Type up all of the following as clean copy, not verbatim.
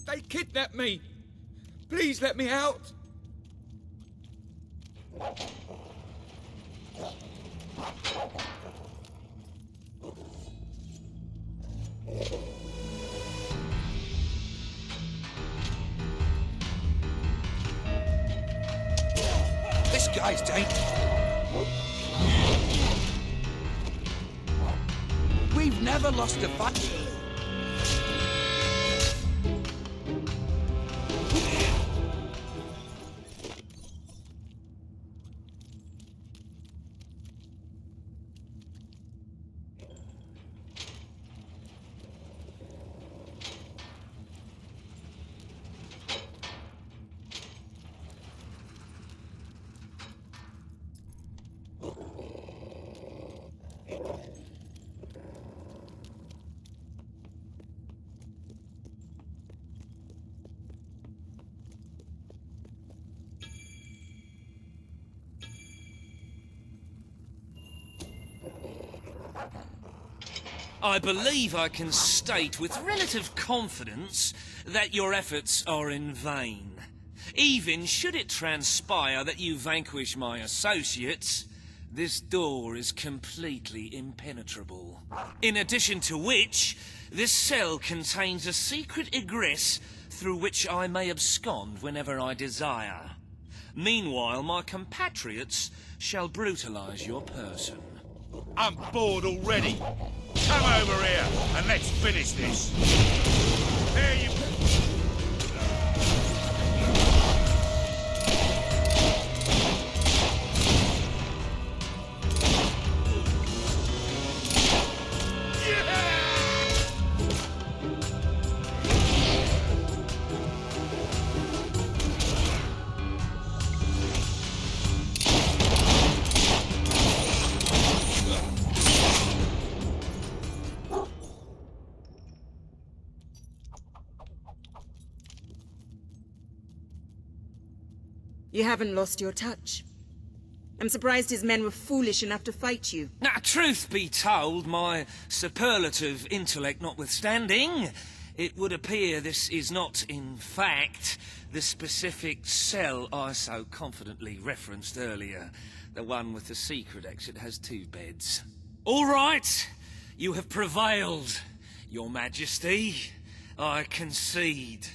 They kidnapped me! Please let me out! This guy's dangerous. We've never lost a fight. I believe I can state with relative confidence that your efforts are in vain. Even should it transpire that you vanquish my associates, this door is completely impenetrable. In addition to which, this cell contains a secret egress through which I may abscond whenever I desire. Meanwhile, my compatriots shall brutalize your person. I'm bored already. Come over here and let's finish this. There you... You haven't lost your touch. I'm surprised his men were foolish enough to fight you. Now, truth be told, my superlative intellect notwithstanding, it would appear this is not, in fact, the specific cell I so confidently referenced earlier. The one with the secret exit has 2 beds. All right, you have prevailed, Your Majesty. I concede.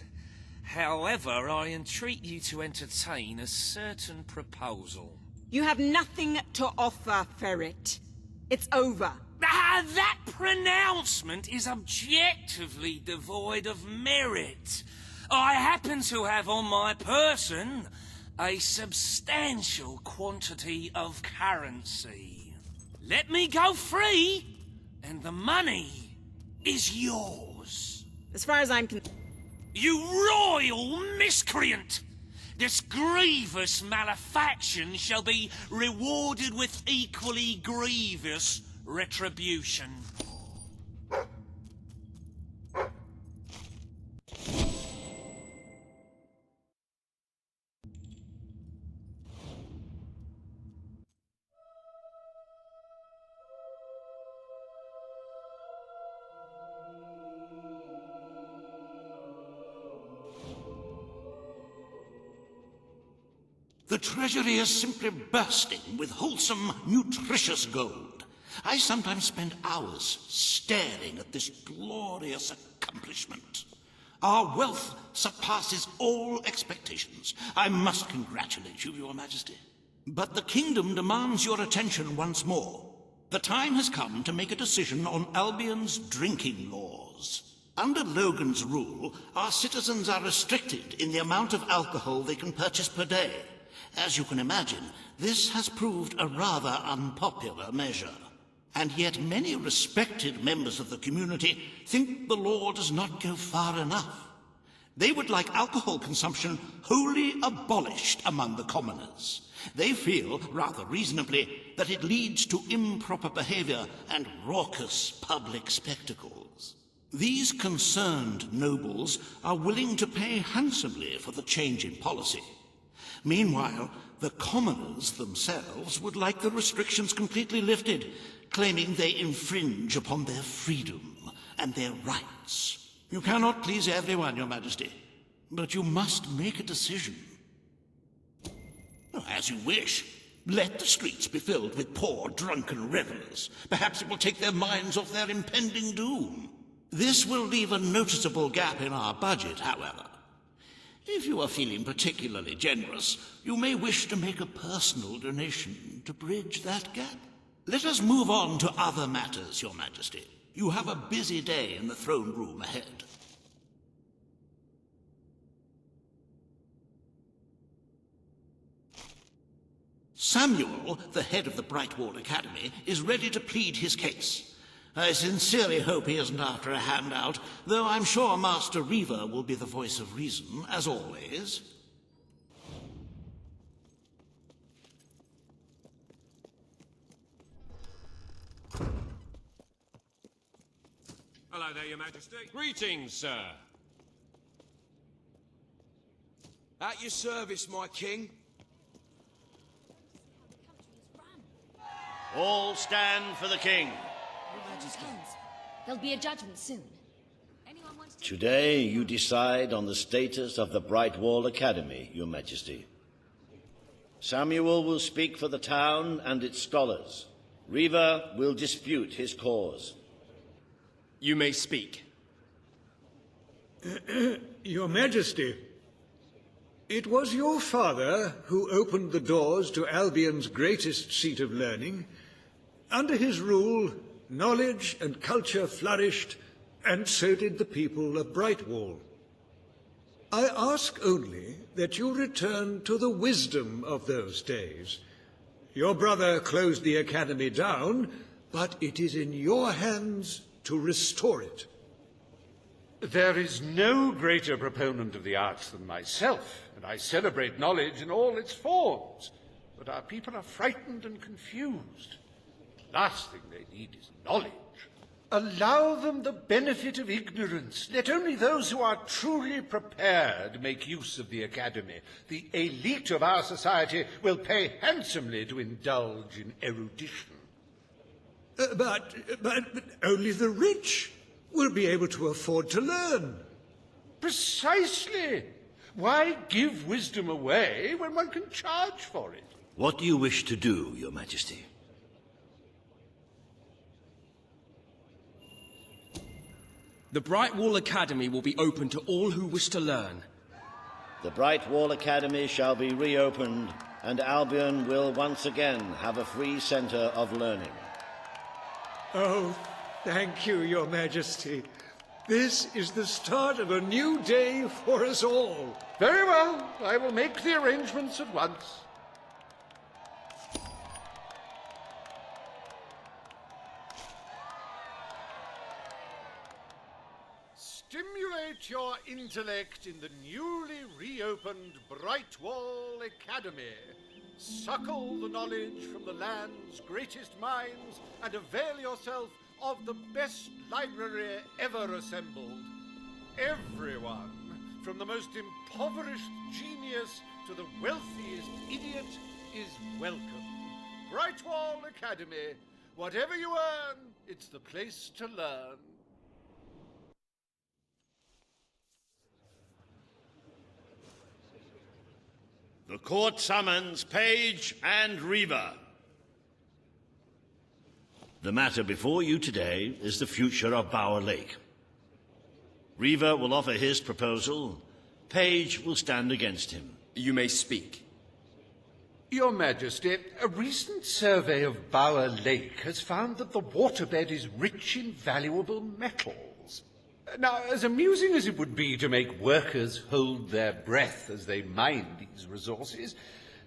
However, I entreat you to entertain a certain proposal. You have nothing to offer, Ferret. It's over. Ah, that pronouncement is objectively devoid of merit. I happen to have on my person a substantial quantity of currency. Let me go free, and the money is yours. As far as I'm concerned... You royal miscreant! This grievous malefaction shall be rewarded with equally grievous retribution. The treasury is simply bursting with wholesome, nutritious gold. I sometimes spend hours staring at this glorious accomplishment. Our wealth surpasses all expectations. I must congratulate you, Your Majesty. But the kingdom demands your attention once more. The time has come to make a decision on Albion's drinking laws. Under Logan's rule, our citizens are restricted in the amount of alcohol they can purchase per day. As you can imagine, this has proved a rather unpopular measure. And yet many respected members of the community think the law does not go far enough. They would like alcohol consumption wholly abolished among the commoners. They feel, rather reasonably, that it leads to improper behavior and raucous public spectacles. These concerned nobles are willing to pay handsomely for the change in policy. Meanwhile, the commoners themselves would like the restrictions completely lifted, claiming they infringe upon their freedom and their rights. You cannot please everyone, Your Majesty, but you must make a decision. As you wish. Let the streets be filled with poor, drunken revelers. Perhaps it will take their minds off their impending doom. This will leave a noticeable gap in our budget, however. If you are feeling particularly generous, you may wish to make a personal donation to bridge that gap. Let us move on to other matters, Your Majesty. You have a busy day in the throne room ahead. Samuel, the head of the Brightwall Academy, is ready to plead his case. I sincerely hope he isn't after a handout, though I'm sure Master Reaver will be the voice of reason, as always. Hello there, Your Majesty. Greetings, sir. At your service, my king. All stand for the king. There'll be a judgment soon. Today you decide on the status of the Brightwall Academy, Your Majesty. Samuel will speak for the town and its scholars. Reaver will dispute his cause. You may speak. Your Majesty, it was your father who opened the doors to Albion's greatest seat of learning. Under his rule, knowledge and culture flourished, and so did the people of Brightwall. I ask only that you return to the wisdom of those days. Your brother closed the academy down, but it is in your hands to restore it. There is no greater proponent of the arts than myself, and I celebrate knowledge in all its forms. But our people are frightened and confused. The last thing they need is knowledge. Allow them the benefit of ignorance. Let only those who are truly prepared make use of the academy. The elite of our society will pay handsomely to indulge in erudition. But only the rich will be able to afford to learn. Precisely. Why give wisdom away when one can charge for it? What do you wish to do, Your Majesty? The Brightwall Academy will be open to all who wish to learn. The Brightwall Academy shall be reopened, and Albion will once again have a free centre of learning. Oh, thank you, Your Majesty. This is the start of a new day for us all. Very well. I will make the arrangements at once. Stimulate your intellect in the newly reopened Brightwall Academy. Suckle the knowledge from the land's greatest minds and avail yourself of the best library ever assembled. Everyone, from the most impoverished genius to the wealthiest idiot, is welcome. Brightwall Academy. Whatever you earn, it's the place to learn. The court summons Page and Reaver. The matter before you today is the future of Bower Lake. Reaver will offer his proposal. Page will stand against him. You may speak. Your Majesty, a recent survey of Bower Lake has found that the waterbed is rich in valuable metals. Now, as amusing as it would be to make workers hold their breath as they mine these resources,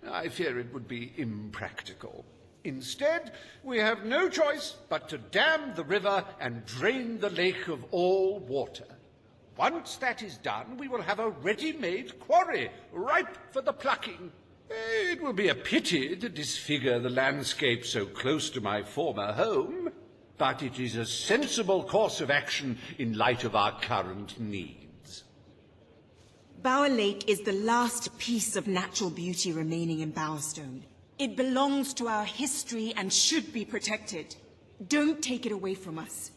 I fear it would be impractical. Instead, we have no choice but to dam the river and drain the lake of all water. Once that is done, we will have a ready-made quarry, ripe for the plucking. It will be a pity to disfigure the landscape so close to my former home, but it is a sensible course of action in light of our current needs. Bower Lake is the last piece of natural beauty remaining in Bowerstone. It belongs to our history and should be protected. Don't take it away from us.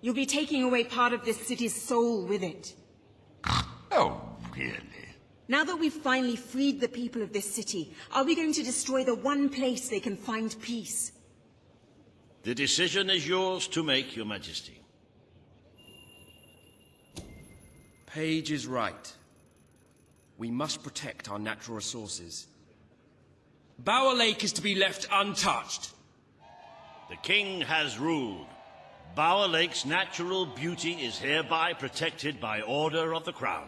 You'll be taking away part of this city's soul with it. Oh, really? Now that we've finally freed the people of this city, are we going to destroy the one place they can find peace? The decision is yours to make, Your Majesty. Page is right. We must protect our natural resources. Bower Lake is to be left untouched. The King has ruled. Bower Lake's natural beauty is hereby protected by order of the Crown.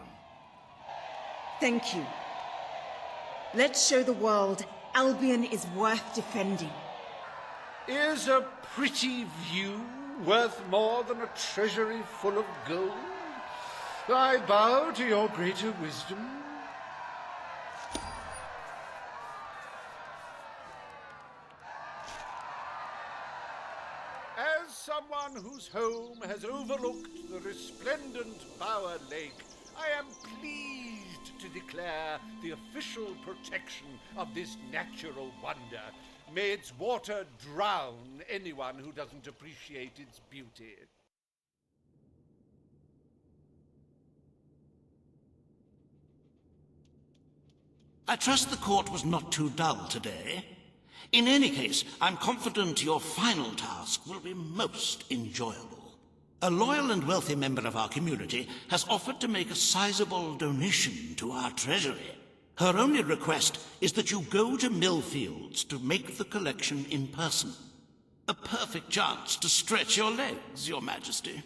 Thank you. Let's show the world Albion is worth defending. Is a pretty view worth more than a treasury full of gold? I bow to your greater wisdom. As someone whose home has overlooked the resplendent Bower Lake, I am pleased to declare the official protection of this natural wonder. May its water drown anyone who doesn't appreciate its beauty. I trust the court was not too dull today. In any case, I'm confident your final task will be most enjoyable. A loyal and wealthy member of our community has offered to make a sizable donation to our treasury. Her only request is that you go to Millfields to make the collection in person. A perfect chance to stretch your legs, Your Majesty.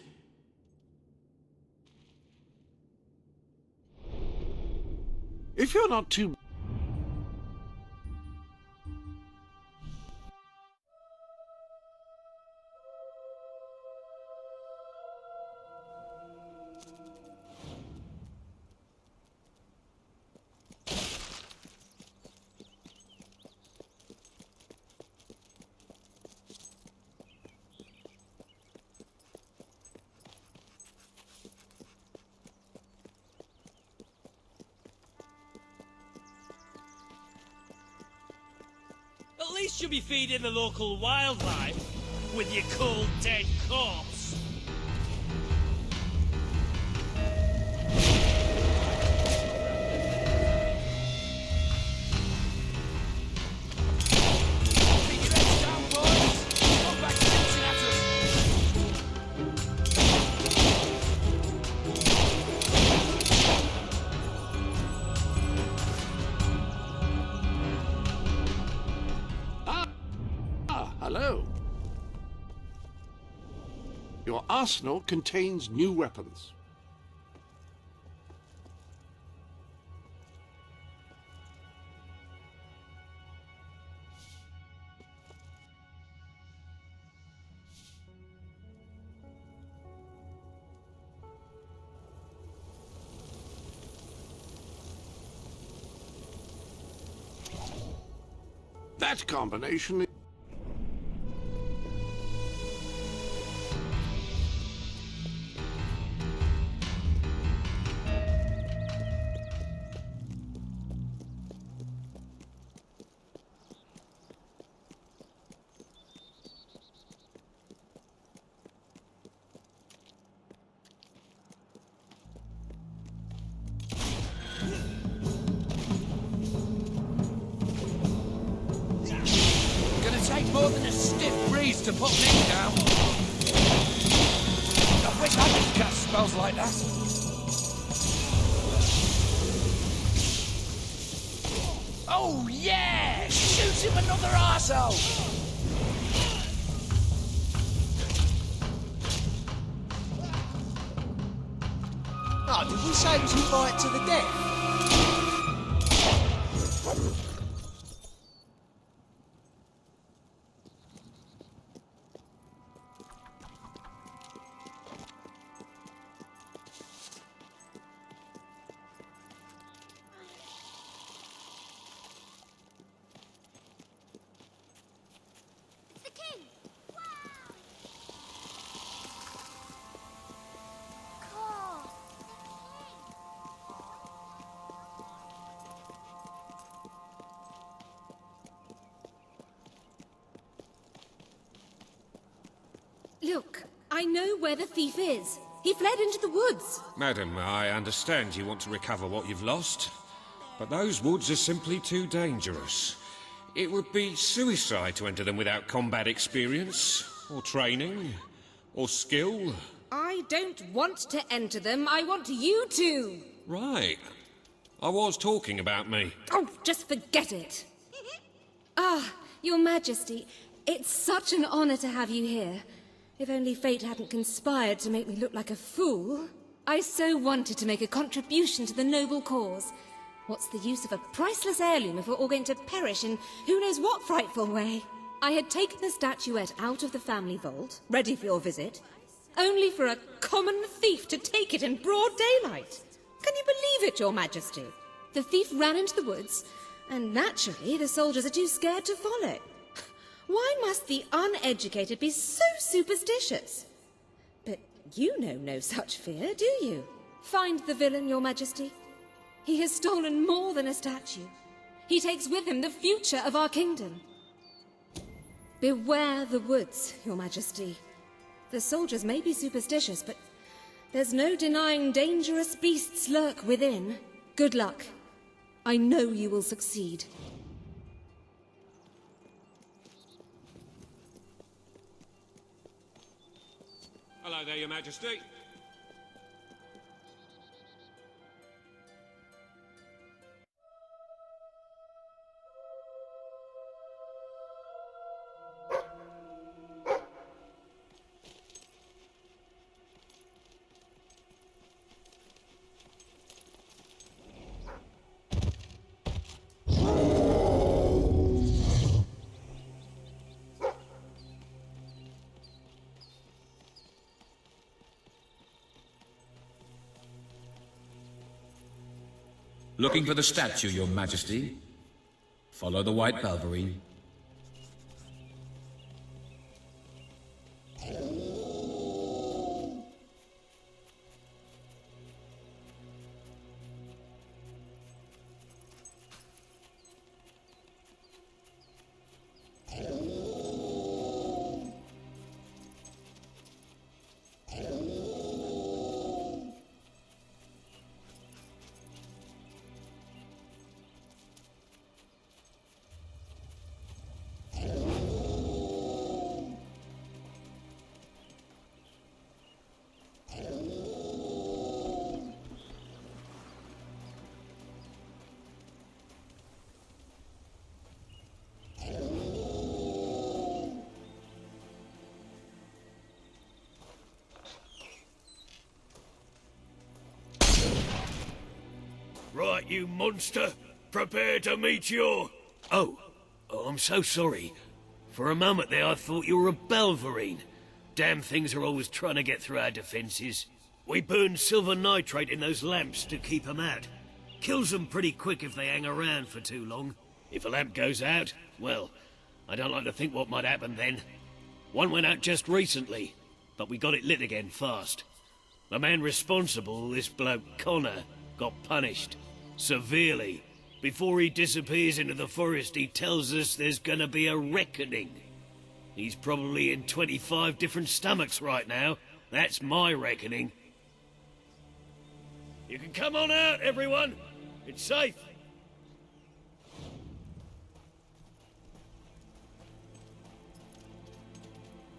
If you're not too... At least you'll be feeding the local wildlife with your cold, dead corpse. Keep your heads down, boys. Go back to shooting at us. Hello. Your arsenal contains new weapons. That combination... Gonna take more than a stiff breeze to put me down. I wish I could cast spells like that. Oh yeah! Shoot him another arsehole! Oh, did we say it was a fight to the death? I know where the thief is. He fled into the woods. Madam, I understand you want to recover what you've lost, but those woods are simply too dangerous. It would be suicide to enter them without combat experience, or training, or skill. I don't want to enter them. I want you to. Right. I was talking about me. Oh, just forget it. Ah, Your Majesty, it's such an honor to have you here. If only fate hadn't conspired to make me look like a fool. I so wanted to make a contribution to the noble cause. What's the use of a priceless heirloom if we're all going to perish in who knows what frightful way? I had taken the statuette out of the family vault, ready for your visit, only for a common thief to take it in broad daylight. Can you believe it, Your Majesty? The thief ran into the woods, and naturally the soldiers are too scared to follow. Why must the uneducated be so superstitious? But you know no such fear, do you? Find the villain, Your Majesty. He has stolen more than a statue. He takes with him the future of our kingdom. Beware the woods, Your Majesty. The soldiers may be superstitious, but there's no denying dangerous beasts lurk within. Good luck. I know you will succeed. Hello there, Your Majesty. Looking for the statue, Your Majesty. Follow the white Balverine. Right, you monster. Prepare to meet your... Oh, I'm so sorry. For a moment there I thought you were a Balverine. Damn things are always trying to get through our defenses. We burn silver nitrate in those lamps to keep them out. Kills them pretty quick if they hang around for too long. If a lamp goes out, well, I don't like to think what might happen then. One went out just recently, but we got it lit again fast. The man responsible, this bloke Connor, got punished. Severely. Before he disappears into the forest, he tells us there's gonna be a reckoning. He's probably in 25 different stomachs right now. That's my reckoning. You can come on out, everyone. It's safe.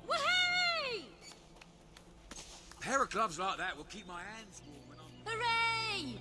Wahey! A pair of gloves like that will keep my hands warm when I'm... Hooray!